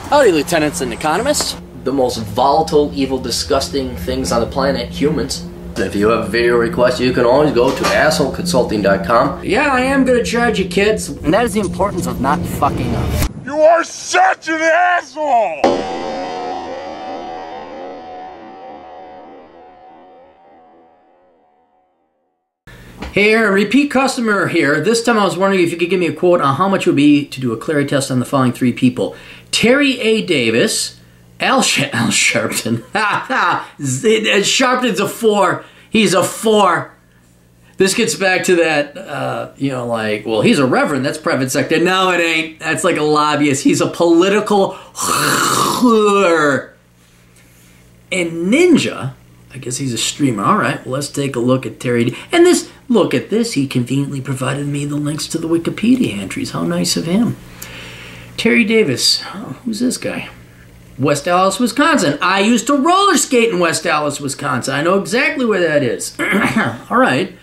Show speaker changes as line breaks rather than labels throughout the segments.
Howdy, lieutenants and economists.
The most volatile, evil, disgusting things on the planet, humans. If you have a video request, you can always go to assholeconsulting.com.
Yeah, I am gonna charge you, kids. And that is the importance of not fucking up.
You are such an asshole!
Here, repeat customer here. This time I was wondering if you could give me a quote on how much it would be to do a Clarey test on the following three people. Terry A. Davis, Al Sharpton. Sharpton's a 4. He's a 4. This gets back to that, you know, like, well, he's a reverend. That's private sector. No, it ain't. That's like a lobbyist. He's a political and Ninja. I guess he's a streamer. All right, well, let's take a look at Terry. And this, look at this. He conveniently provided me the links to the Wikipedia entries. How nice of him. Terry Davis. Oh, who's this guy? West Allis, Wisconsin. I used to roller skate in West Allis, Wisconsin. I know exactly where that is. All right.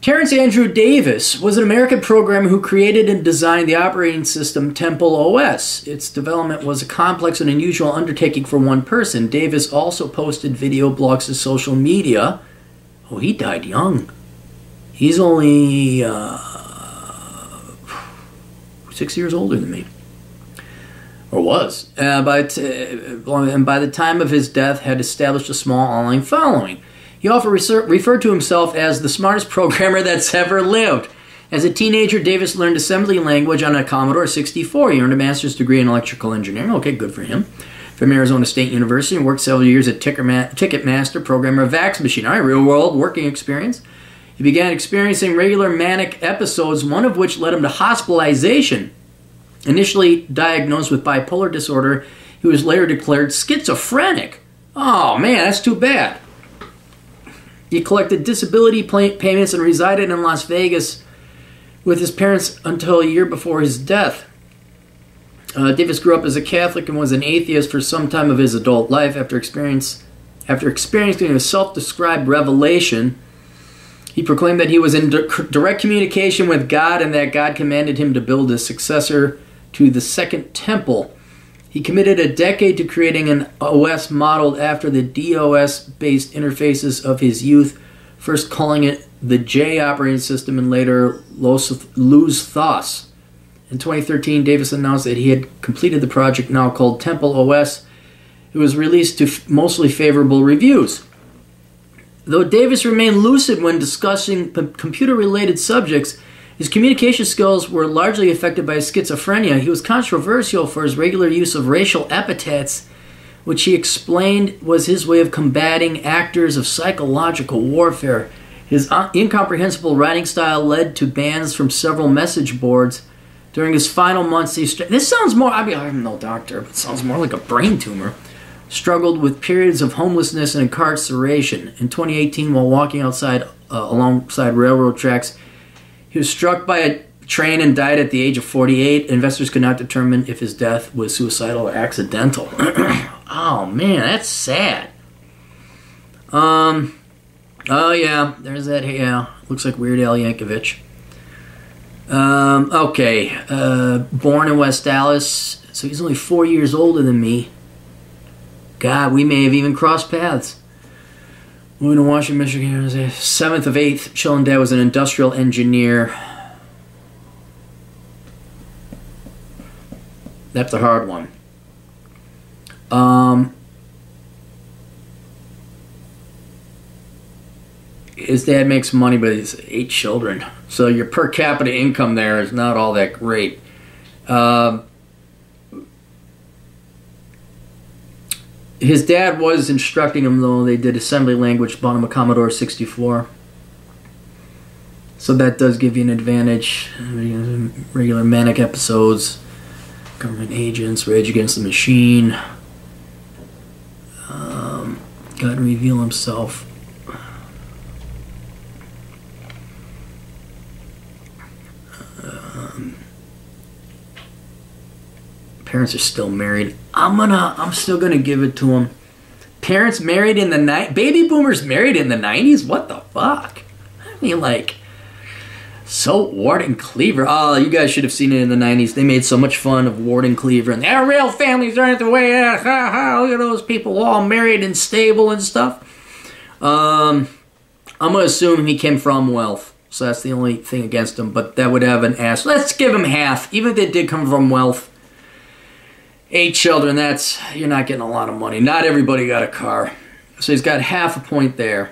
Terrence Andrew Davis was an American programmer who created and designed the operating system Temple OS. Its development was a complex and unusual undertaking for one person. Davis also posted video blogs to social media. Oh, he died young. He's only 6 years older than me. Or was. And by the time of his death, had established a small online following. He often referred to himself as the smartest programmer that's ever lived. As a teenager, Davis learned assembly language on a Commodore 64. He earned a master's degree in electrical engineering. Okay, good for him. From Arizona State University and worked several years at Ticketmaster, programmer of Vax Machine. All right, real-world working experience. He began experiencing regular manic episodes, one of which led him to hospitalization. Initially diagnosed with bipolar disorder, he was later declared schizophrenic. Oh, man, that's too bad. He collected disability payments and resided in Las Vegas with his parents until a year before his death. Davis grew up as a Catholic and was an atheist for some time of his adult life. After experiencing a self-described revelation, he proclaimed that he was in direct communication with God and that God commanded him to build a successor to the Second Temple. He committed a decade to creating an OS modeled after the DOS-based interfaces of his youth, first calling it the J operating system and later Luz Thos. In 2013, Davis announced that he had completed the project now called Temple OS. It was released to mostly favorable reviews. Though Davis remained lucid when discussing computer-related subjects, his communication skills were largely affected by schizophrenia. He was controversial for his regular use of racial epithets, which he explained was his way of combating actors of psychological warfare. His incomprehensible writing style led to bans from several message boards. During his final months, this sounds more, I mean, I'm no doctor, but it sounds more like a brain tumor. Struggled with periods of homelessness and incarceration. In 2018, while walking alongside railroad tracks, he was struck by a train and died at the age of 48. Investors could not determine if his death was suicidal or accidental. Oh, man, that's sad. Oh, yeah, there's that, yeah, looks like Weird Al Yankovic. Okay, born in West Allis, so he's only 4 years older than me. God, we may have even crossed paths. Moving to Washington, Michigan, was a 7th of 8th. Chillin' dad was an industrial engineer. That's a hard one. His dad makes money, but he's 8 children. So your per capita income there is not all that great. His dad was instructing him, though. They did assembly language, bought him a Commodore 64. So that does give you an advantage. Regular manic episodes, government agents, Rage Against the Machine. God reveal himself. Parents are still married. I'm still gonna give it to him. Parents married in the baby boomers married in the 90s? What the fuck? I mean, like, So, Ward and Cleaver. Oh, you guys should have seen it in the 90s. They made so much fun of Ward and Cleaver. And their real families aren't the way. Look at those people all married and stable and stuff. I'm going to assume he came from wealth. So that's the only thing against him. But that would have an ass. Let's give him half. Even if they did come from wealth. 8 children, you're not getting a lot of money. Not everybody got a car. So he's got half a point there.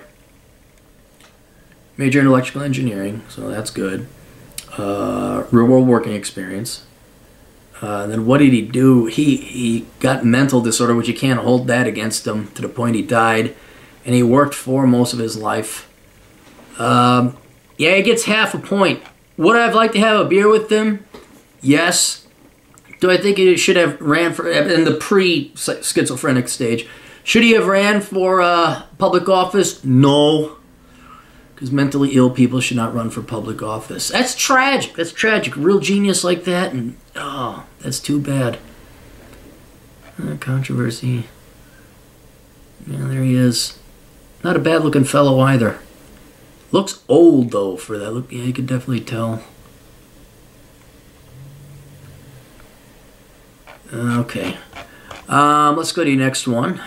Major in electrical engineering, so that's good. Real world working experience. Then what did he do? He got mental disorder, which you can't hold that against him to the point he died. And he worked for most of his life. Yeah, he gets half a point. Would I have liked to have a beer with him? Yes. Do I think he should have ran for, in the pre-schizophrenic stage, should he have ran for public office? No. Because mentally ill people should not run for public office. That's tragic. That's tragic. A real genius like that, and oh, that's too bad. Controversy. Yeah, there he is. Not a bad-looking fellow either. Looks old, though, for that. Look, yeah, you can definitely tell. Okay. Let's go to the next one.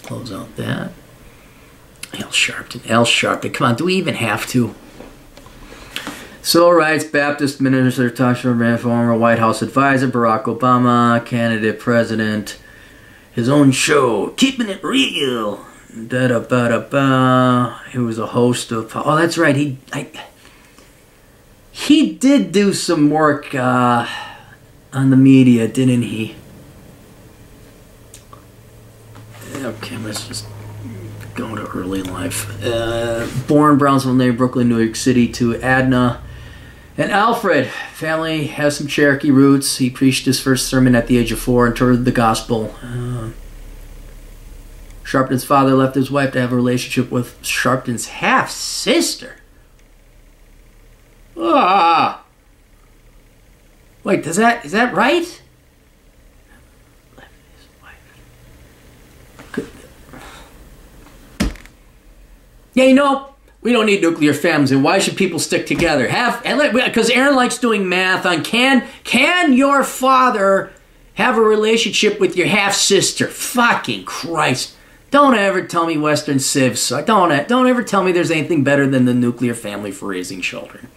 Close out that. Al Sharpton. Come on, do we even have to? Civil rights, Baptist minister, former White House advisor, Barack Obama, candidate president, his own show, Keeping It Real. Da-da-ba-da-ba. He was a host of... Oh, that's right. He did do some work on the media, didn't he? Okay, let's just... go to early life. Born Brownsville, named Brooklyn, New York City, to Adna and Alfred. Family has some Cherokee roots. He preached his first sermon at the age of 4 and toured the gospel. Sharpton's father left his wife to have a relationship with Sharpton's half-sister. Ah! Wait, is that right? Yeah, you know, we don't need nuclear families, and why should people stick together? Because Aaron likes doing math on can your father have a relationship with your half-sister? Fucking Christ. Don't ever tell me Western civs. Don't ever tell me there's anything better than the nuclear family for raising children.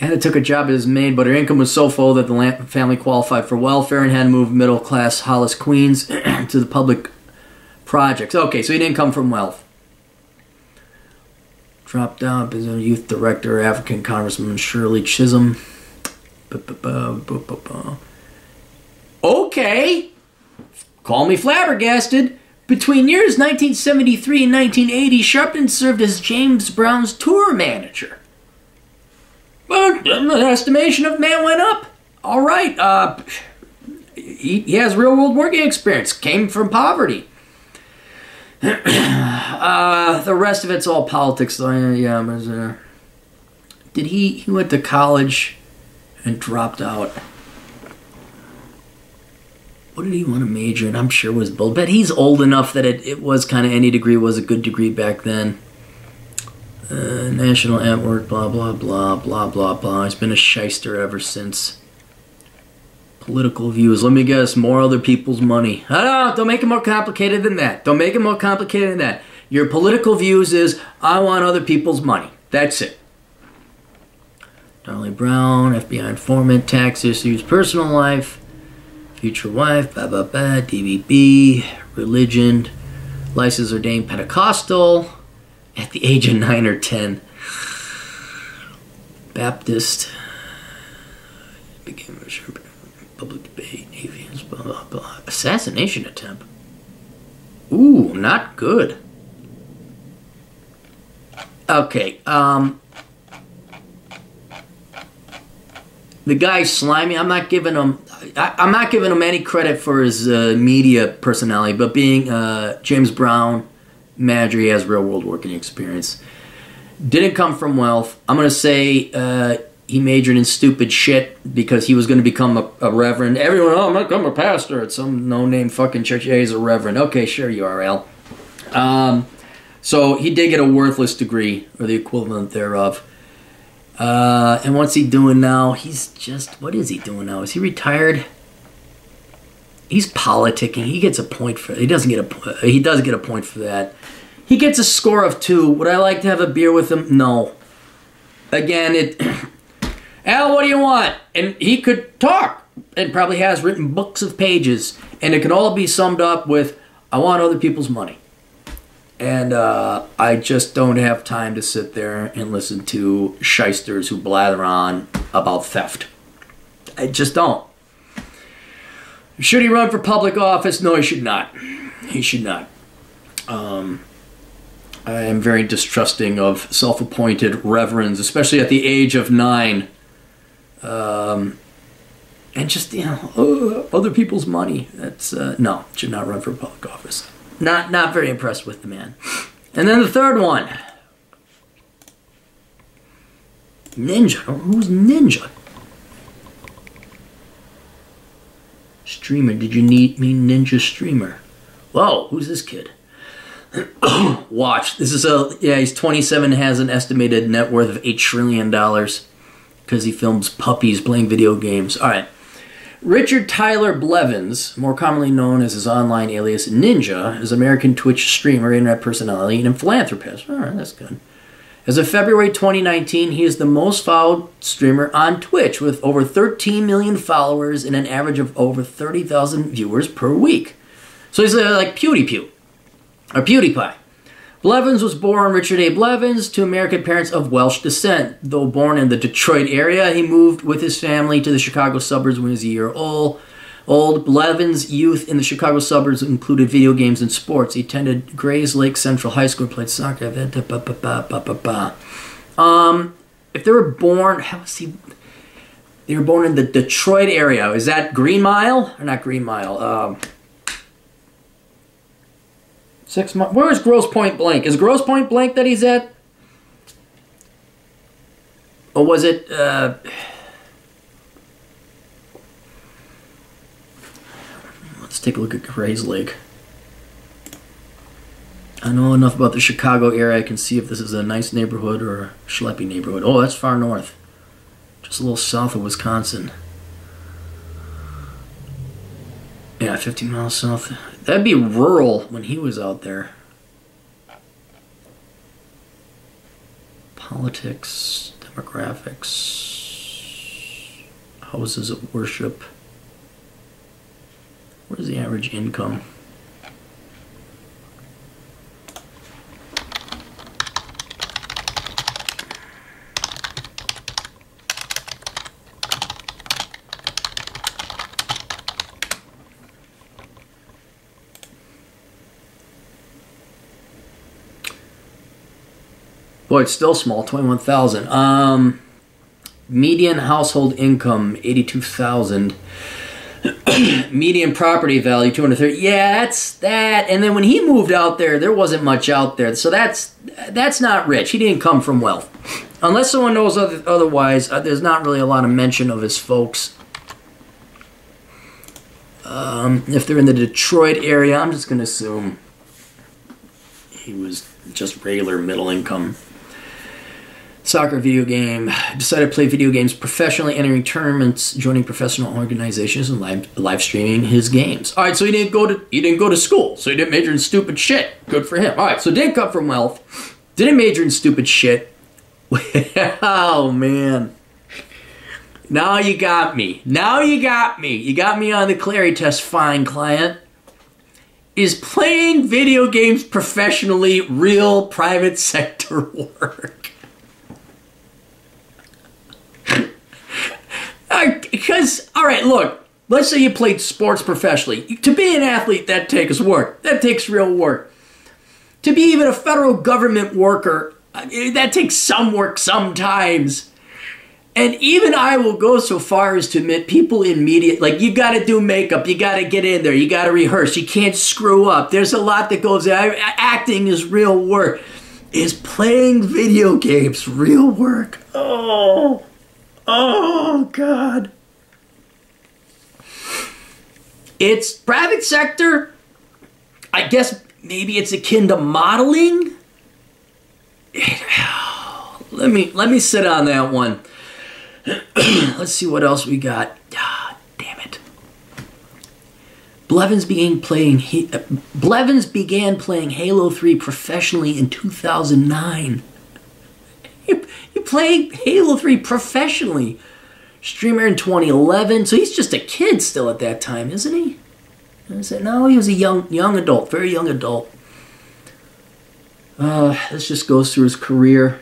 Anna took a job as maid, but her income was so full that the family qualified for welfare and had to move middle-class Hollis, Queens to the public projects. Okay, so he didn't come from wealth. Dropped out as a youth director, African Congressman Shirley Chisholm. Okay. Call me flabbergasted. Between years 1973 and 1980, Sharpton served as James Brown's tour manager. Well, the estimation of man went up. All right. He has real-world working experience. Came from poverty. The rest of it's all politics, though. Yeah. Did he went to college and dropped out? What did he want to major in? I'm sure it was bull. But he's old enough that it was kind of any degree was a good degree back then. National at work, blah, blah, blah, blah, blah, blah. He's been a shyster ever since. Political views. Let me guess, more other people's money. Don't make it more complicated than that. Don't make it more complicated than that. Your political views is, I want other people's money. That's it. Darley Brown, FBI informant, tax issues, personal life, future wife, DVB, religion, license ordained Pentecostal, at the age of 9 or 10. Baptist, became a public debate, atheist, blah, blah, blah. Assassination attempt. Ooh, not good. Okay, the guy's slimy. I'm not giving him any credit for his media personality, but being James Brown manager, he has real world working experience. Didn't come from wealth. I'm gonna say he majored in stupid shit because he was going to become a reverend. Everyone, I'm going to become a pastor at some no-name fucking church. Yeah, he's a reverend. Okay, sure you are, Al. So he did get a worthless degree, or the equivalent thereof. And what's he doing now? He's just, what is he doing now? Is he retired? He's politicking. He gets a point for, he does get a point for that. He gets a score of 2. Would I like to have a beer with him? No. Again, Al, what do you want? And he could talk, and probably has written books of pages, and it can all be summed up with, I want other people's money. And I just don't have time to sit there and listen to shysters who blather on about theft. I just don't. Should he run for public office? No, he should not. He should not. I am very distrusting of self-appointed reverends, especially at the age of 9. And just, you know, other people's money. That's, no, should not run for public office. Not very impressed with the man. And then the third one. Ninja. Who's Ninja? Streamer. Did you mean Ninja Streamer? Whoa, who's this kid? Watch. This is he's 27, has an estimated net worth of $8 trillion because he films puppies playing video games. All right. Richard Tyler Blevins, more commonly known as his online alias Ninja, is an American Twitch streamer, internet personality, and philanthropist. All right, that's good. As of February 2019, he is the most followed streamer on Twitch with over 13 million followers and an average of over 30,000 viewers per week. So he's like PewDiePie. Blevins was born Richard A. Blevins to American parents of Welsh descent. Though born in the Detroit area, he moved with his family to the Chicago suburbs when he was a year old. Blevins' youth in the Chicago suburbs included video games and sports. He attended Grays Lake Central High School and played soccer. If they were born, they were born in the Detroit area. Is that Green Mile? Or not Green Mile? 6 months. Where is Grosse Pointe Blank? Is Grosse Pointe Blank that he's at? Or was it... Let's take a look at Grays Lake. I know enough about the Chicago area. I can see if this is a nice neighborhood or a schleppy neighborhood. Oh, that's far north. Just a little south of Wisconsin. Yeah, 15 miles south. That'd be rural when he was out there. Politics, demographics, houses of worship. What is the average income? Boy, it's still small, 21,000. Median household income, 82,000. Median property value, 230. Yeah, that's that. And then when he moved out there, there wasn't much out there. So that's not rich. He didn't come from wealth. Unless someone knows otherwise, there's not really a lot of mention of his folks. If they're in the Detroit area, I'm just going to assume he was just regular middle income. Soccer, video game, decided to play video games professionally, entering tournaments, joining professional organizations, and live streaming his games. All right, so he didn't go to school, so he didn't major in stupid shit. Good for him. All right, so didn't come from wealth, didn't major in stupid shit. Oh man, now you got me. Now you got me. You got me on the Clarey Test, fine client. Is playing video games professionally real private sector work? Because, all right, look, let's say you played sports professionally. To be an athlete, that takes work. That takes real work. To be even a federal government worker, that takes some work sometimes. And even I will go so far as to admit people in media, like, you got to do makeup, you got to get in there, you got to rehearse, you can't screw up. There's a lot that goes in. Acting is real work. Is playing video games real work? Oh, God. It's private sector. I guess maybe it's akin to modeling. let me sit on that one. Let's see what else we got. Damn it. Blevins began playing Halo 3 professionally in 2009. You playing Halo 3 professionally. Streamer in 2011, so he's just a kid still at that time, isn't he? No, he was a young adult, very young adult. This just goes through his career.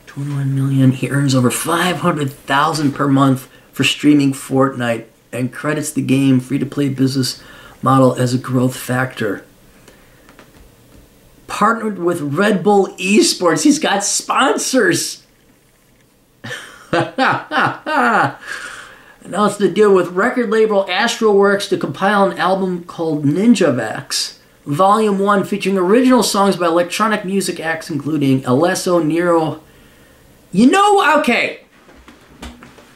21 million. He earns over $500,000 per month for streaming Fortnite and credits the game free-to-play business model as a growth factor. Partnered with Red Bull Esports. He's got sponsors. Announced the deal with record label Astroworks to compile an album called Ninjavax. Volume 1 featuring original songs by electronic music acts including Alesso, Nero. Okay.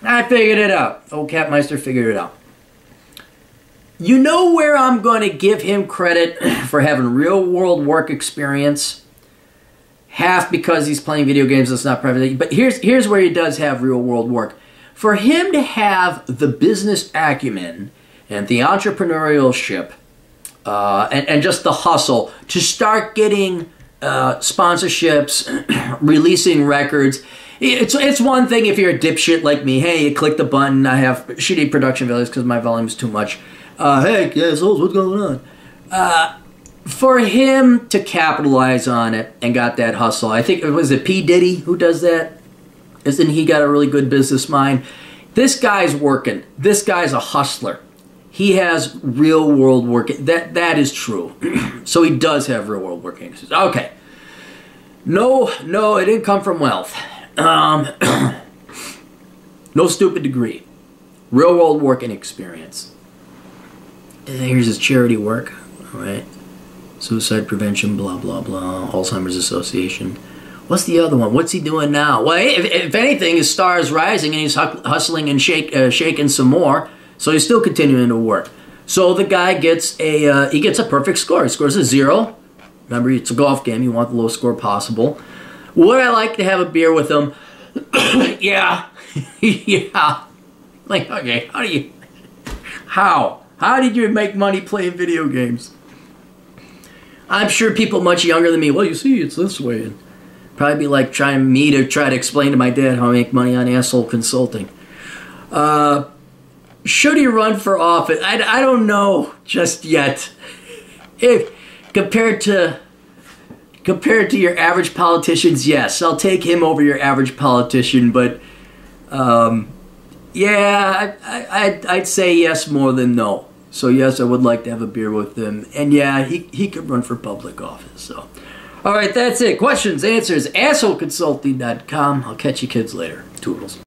I figured it out. Old Capmeister figured it out. You know where I'm going to give him credit for having real-world work experience? Half because he's playing video games, that's not private. But here's where he does have real-world work. For him to have the business acumen and the entrepreneurship and just the hustle to start getting sponsorships, releasing records. It's one thing if you're a dipshit like me. Hey, you click the button. I have shitty production values because my volume is too much. Hey, assholes, what's going on? For him to capitalize on it and got that hustle, I think, was it P. Diddy who does that? Isn't he got a really good business mind? This guy's working. This guy's a hustler. He has real world work. That is true. So he does have real world working. Okay. No, it didn't come from wealth. No stupid degree. Real world working experience. And here's his charity work. All right. Suicide prevention, blah, blah, blah. Alzheimer's Association. What's the other one? What's he doing now? Well, if anything, his star is rising and he's hustling and shaking some more. So he's still continuing to work. So the guy gets a perfect score. He scores a 0. Remember, it's a golf game. You want the lowest score possible. Would I like to have a beer with him? Yeah. Yeah. Like, okay, how did you make money playing video games? I'm sure people much younger than me, well, you see, it's this way. And probably be like trying to try to explain to my dad how I make money on asshole consulting. Should he run for office? I don't know just yet. If compared to your average politicians, yes, I'll take him over your average politician. But yeah, I'd say yes more than no. So yes, I would like to have a beer with him, and yeah, he could run for public office. So, all right, that's it. Questions, answers, assholeconsulting.com. I'll catch you kids later. Toodles.